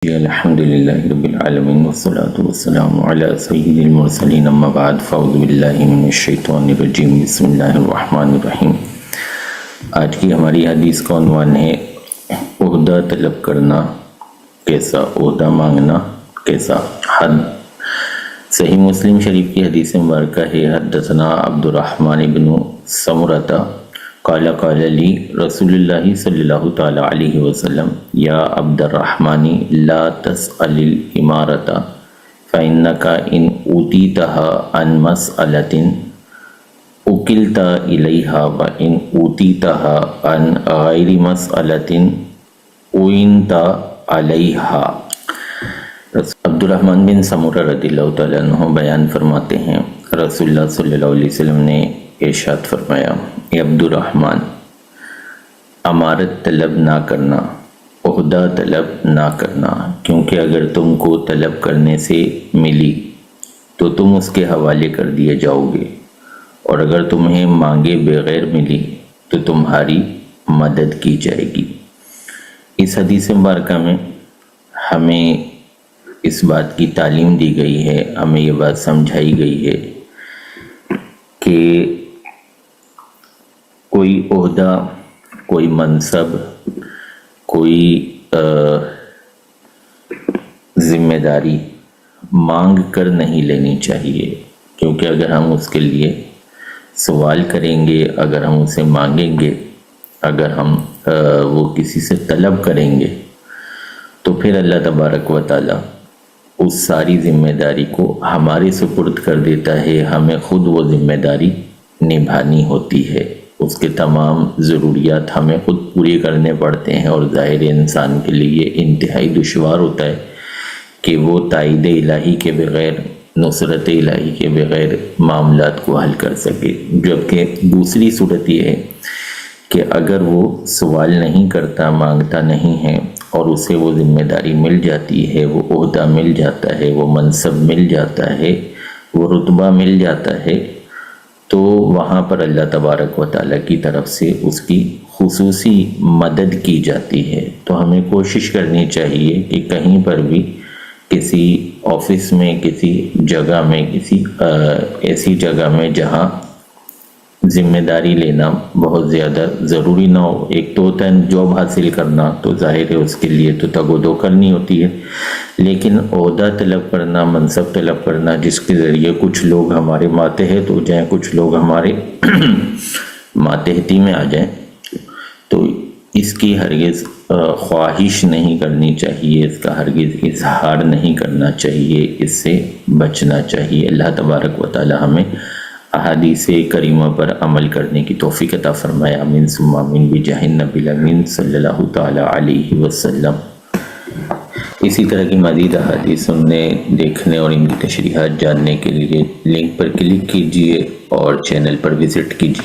الحمد للہ رب العالمین والصلاة والسلام علی سید المرسلین اما بعد فاعوذ باللہ من الشیطان الرجیم بسم اللہ الرحمن الرحیم۔ آج کی ہماری حدیث کا عنوان ہے عہدہ طلب کرنا کیسا، عہدہ مانگنا کیسا۔ حد صحیح مسلم شریف کی حدیث مبارکہ ہے حدثنا عبد الرحمن بن سمرۃ قال قال لی رسول اللہ صلی اللہ تعالی علیہ وسلم یا عبد الرحمن لا تسأل الامارۃ فإنک ان اوتیتها عن مسألۃ اکلت الیہا وان اوتیتها عن غیر مسألۃ اعنت علیہا۔ عبد الرحمن بن سمرہ رضی اللہ تعالیٰ عنہ بیان فرماتے ہیں رسول اللہ صلی اللہ علیہ وسلم نے ارشاد فرمایا، اے عبد الرحمن، امارت طلب نہ کرنا، عہدہ طلب نہ کرنا، کیونکہ اگر تم کو طلب کرنے سے ملی تو تم اس کے حوالے کر دیے جاؤ گے، اور اگر تمہیں مانگے بغیر ملی تو تمہاری مدد کی جائے گی۔ اس حدیث مبارکہ میں ہمیں اس بات کی تعلیم دی گئی ہے، ہمیں یہ بات سمجھائی گئی ہے کہ کوئی عہدہ، کوئی منصب، کوئی ذمہ داری مانگ کر نہیں لینی چاہیے، کیونکہ اگر ہم اس کے لیے سوال کریں گے، اگر ہم اسے مانگیں گے، اگر ہم وہ کسی سے طلب کریں گے تو پھر اللہ تبارک و تعالی اس ساری ذمہ داری کو ہمارے سپرد کر دیتا ہے، ہمیں خود وہ ذمہ داری نبھانی ہوتی ہے، اس کے تمام ضروریات ہمیں خود پوری کرنے پڑتے ہیں، اور ظاہر انسان کے لیے انتہائی دشوار ہوتا ہے کہ وہ تائید الہی کے بغیر، نصرت الہی کے بغیر معاملات کو حل کر سکے۔ جبکہ دوسری صورت یہ ہے کہ اگر وہ سوال نہیں کرتا، مانگتا نہیں ہے، اور اسے وہ ذمہ داری مل جاتی ہے، وہ عہدہ مل جاتا ہے، وہ منصب مل جاتا ہے، وہ رتبہ مل جاتا ہے، تو وہاں پر اللہ تبارک و تعالیٰ کی طرف سے اس کی خصوصی مدد کی جاتی ہے۔ تو ہمیں کوشش کرنی چاہیے کہ کہیں پر بھی کسی آفس میں، کسی جگہ میں، کسی ایسی جگہ میں جہاں ذمہ داری لینا بہت زیادہ ضروری نہ ہو، ایک تو ہوتا ہے جاب حاصل کرنا، تو ظاہر ہے اس کے لیے تو تگ و دو کرنی ہوتی ہے، لیکن عہدہ طلب کرنا، منصب طلب کرنا جس کے ذریعے کچھ لوگ ہمارے ماتحت ہو جائیں، کچھ لوگ ہمارے ماتحتی میں آ جائیں، تو اس کی ہرگز خواہش نہیں کرنی چاہیے، اس کا ہرگز اظہار نہیں کرنا چاہیے، اس سے بچنا چاہیے۔ اللہ تبارک و تعالی ہمیں احادیث کریمہ پر عمل کرنے کی توفیق عطا فرمائے، آمین ثم آمین بجاہ النبی الامین صلی اللہ تعالی علیہ وسلم۔ اسی طرح کی مزید احادیث سننے، دیکھنے اور ان کی تشریحات جاننے کے لیے لنک پر کلک کیجیے اور چینل پر وزٹ کیجیے۔